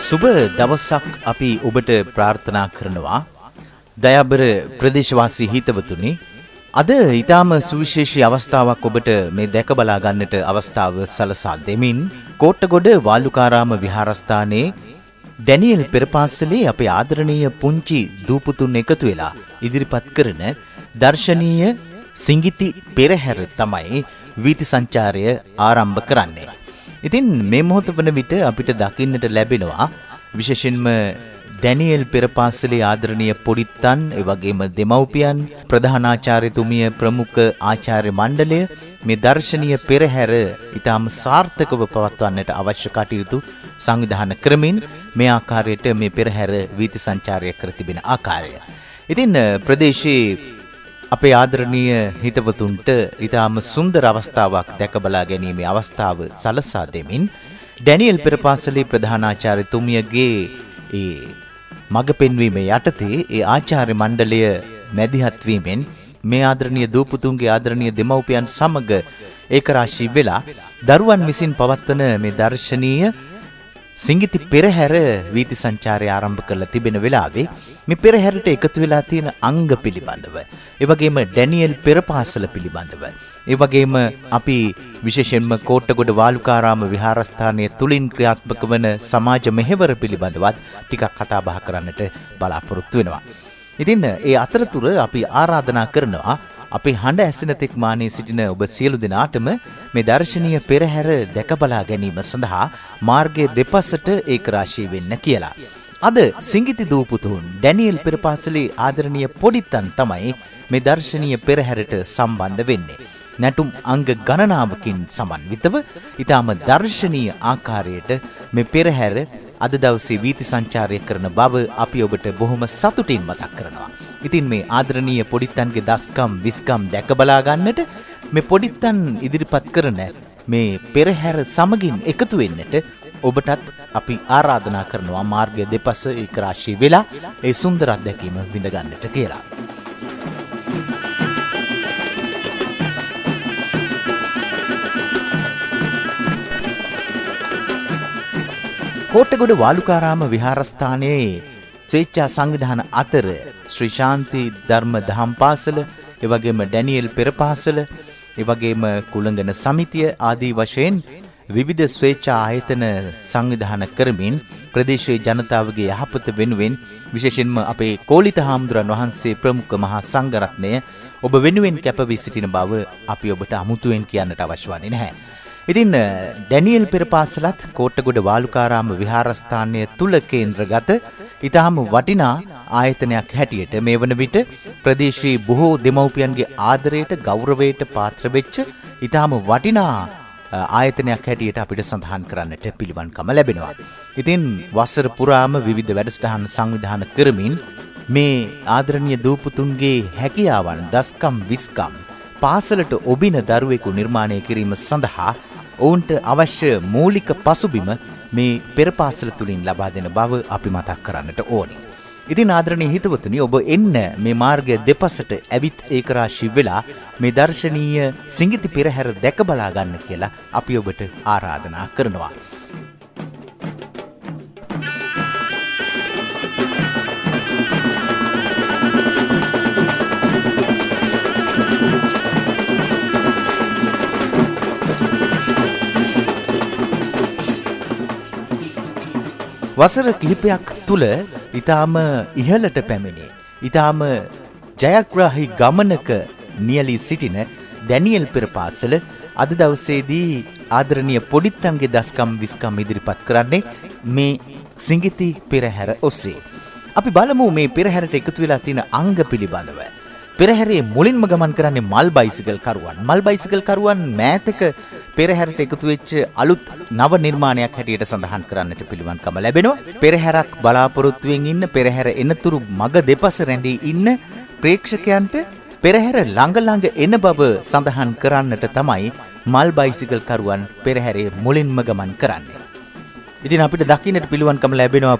සුබ දවසක් අපි ඔබට ප්‍රාර්ථනා කරනවා දයාබර ප්‍රදේශවාසී හිතවතුනි. අද ඊටාම සුවිශේෂී අවස්ථාවක් ඔබට මේ දැක බලා ගන්නට අවස්ථාව සලසා දෙමින් කෝට්ටගොඩ වාලුකාරාම විහාරස්ථානයේ ඩැනියෙල් පෙරපාසලේ අපේ ආදරණීය පුංචි දූපුතුන් එකතු වෙලා ඉදිරිපත් කරන දර්ශනීය සිඟිති පෙරහැර තමයි වීථි සංචාරය ආරම්භ කරන්නේ. ඉතින් මේ මොහොත වන විට අපිට දකින්නට ලැබෙනවා විශේෂයෙන්ම ඩැනියෙල් පෙරපාසලේ ආදරණීය පොඩිත්තන්, ඒ වගේම දෙමව්පියන්, ප්‍රධානාචාර්යතුමිය, ප්‍රමුඛ ආචාර්ය මණ්ඩලය මේ දර්ශනීය පෙරහැර ඊටාම සාර්ථකව පවත්වන්නට අවශ්‍ය කටයුතු සංවිධානය කරමින් මේ ආකාරයට මේ පෙරහැර වීථි සංචාරය කර තිබෙන ආකාරය. ඉතින් ප්‍රදේශයේ අපේ ආදරණීය හිතවතුන්ට ඊටාම සුන්දර අවස්ථාවක් දැක බලා ගැනීමේ අවස්ථාව සලසා දෙමින් ඩැනියෙල් පෙරපාසලේ ප්‍රධානාචාර්යතුමියගේ ඒ මඟ පෙන්වීම යටතේ ඒ ආචාර්ය මණ්ඩලය මැදිහත් වීමෙන් මේ ආදරණීය දූපුතුන්ගේ ආදරණීය දෙමව්පියන් සමග ඒකරාශී වෙලා දරුවන් විසින් පවත්වන මේ දර්ශනීය සිඟිති පෙරහැර වීථි සංචාරය ආරම්භ කරලා තිබෙන වෙලාවේ මේ පෙරහැරට එකතු වෙලා තියෙන අංග පිළිබඳව, ඒ වගේම ඩැනියෙල් පෙරපාසල පිළිබඳව, ඒ වගේම අපි විශේෂයෙන්ම කෝට්ටගොඩ වාලුකාරාම විහාරස්ථානයේ තුලින් ක්‍රියාත්මක වන සමාජ මෙහෙවර පිළිබඳවත් ටිකක් කතා බහ කරන්නට බලාපොරොත්තු වෙනවා. ඉතින් ඒ අතරතුර අපි ආරාධනා කරනවා අපේ හඬ ඇසෙන තෙක් මානේ සිටින ඔබ සියලු දෙනාටම මේ දර්ශනීය පෙරහැර දැක බලා ගැනීම සඳහා මාර්ගයේ දෙපසට ඒකරාශී වෙන්න කියලා. අද සිඟිති දූපුතුන් ඩැනියෙල් පෙරපාසලේ ආදරණීය පොඩිත්තන් තමයි මේ දර්ශනීය පෙරහැරට සම්බන්ධ වෙන්නේ. නැටුම් අංග ගණනාවකින් සමන්විතව ඊටාම දර්ශනීය ආකාරයට මේ පෙරහැර අද දවසේ වීථි සංචාරය කරන බව අපි ඔබට බොහොම සතුටින් මතක් කරනවා. ඉතින් මේ ආදරණීය පොඩිත්තන්ගේ දස්කම් විස්කම් දැක බලා ගන්නට මේ පොඩිත්තන් ඉදිරිපත් කරන මේ පෙරහැර සමගින් එකතු වෙන්නට ඔබටත් අපි ආරාධනා කරනවා මාර්ගය දෙපස ඒකරාශී වෙලා ඒ සුන්දර අත්දැකීම විඳ ගන්නට කියලා. කෝට්ටගොඩ වාලුකාරාම විහාරස්ථානයේ ස්වේච්ඡා සංවිධාන අතර ශ්‍රී ශාන්ති ධර්ම දහම් පාසල, ඒ වගේම ඩැනියෙල් පෙරපාසල, ඒ වගේම කුලංගන සමිතිය ආදී වශයෙන් විවිධ ස්වේච්ඡා ආයතන සංවිධාන කරමින් ප්‍රදේශයේ ජනතාවගේ යහපත වෙනුවෙන් විශේෂයෙන්ම අපේ කෝලිත හාමුදුරන් වහන්සේ ප්‍රමුඛ මහා සංඝරත්නය ඔබ වෙනුවෙන් කැප වී සිටින බව අපි ඔබට අමුතුවෙන් කියන්නට අවශ්‍ය වන්නේ නැහැ. ඉතින් ඩැනියෙල් පෙරපාසලත් කෝට්ටගොඩ වාලුකාරාම විහාරස්ථානය තුල කේන්ද්‍රගත ඊටාම වටිනා ආයතනයක් හැටියට මේ වන විට ප්‍රදේශයේ බොහෝ දෙමව්පියන්ගේ ආදරයට ගෞරවයට පාත්‍ර වෙච්ච ඊටාම වටිනා ආයතනයක් හැටියට අපිට සඳහන් කරන්නට පිළිවන්කම ලැබෙනවා. ඉතින් වසර පුරාම විවිධ වැඩසටහන් සංවිධානය කරමින් මේ ආදරණීය දූපුතුන්ගේ හැකියාවන් දස්කම් විස්කම් පාසලට ඔබින දරුවෙකු නිර්මාණය කිරීම සඳහා ඔවුන්ට අවශ්‍ය මූලික පසුබිම මේ පෙරපාසල තුලින් ලබා දෙන බව අපි මතක් කරන්නට ඕනේ. ඉතින් ආදරණීය හිතවතුනි, ඔබ එන්න මේ මාර්ගය දෙපසට ඇවිත් ඒකරාශී වෙලා මේ දර්ශනීය සිඟිති පෙරහැර දැක බලා ගන්න කියලා අපි ඔබට ආරාධනා කරනවා. වසර කිහිපයක් තුල ඊටාම ඉහළට පැමිණේ ඊටාම ජයග්‍රාහී ගමනක නියැලී සිටින ඩැනියෙල් පෙරපාසල අද දවසේදී ආදරණීය පොඩිත්තන්ගේ දස්කම් විස්කම් ඉදිරිපත් කරන්නේ මේ සිඟිති පෙරහැර ඔස්සේ. අපි බලමු මේ පෙරහැරට එකතු වෙලා තියෙන අංග පිළිබඳව. පෙරහැරේ මුලින්ම ගමන් කරන්නේ මල් බයිසිකල් කරුවන්. මල් බයිසිකල් කරුවන් මෑතක පෙරහැරට එකතු වෙච්ච අලුත් නව නිර්මාණයක් හැටියට සඳහන් කරන්නට පිළිවන්කම ලැබෙනවා. පෙරහැරක් බලාපොරොත්තුවෙන් ඉන්න, පෙරහැර එනතුරු මග දෙපස රැඳී ඉන්න ප්‍රේක්ෂකයන්ට පෙරහැර ළඟ ළඟ එන බව සඳහන් කරන්නට තමයි මල් බයිසිකල් කරුවන් පෙරහැරේ මුලින්ම ගමන් කරන්නේ. ඉතින් අපිට දකින්නට පිළිවන්කම ලැබෙනවා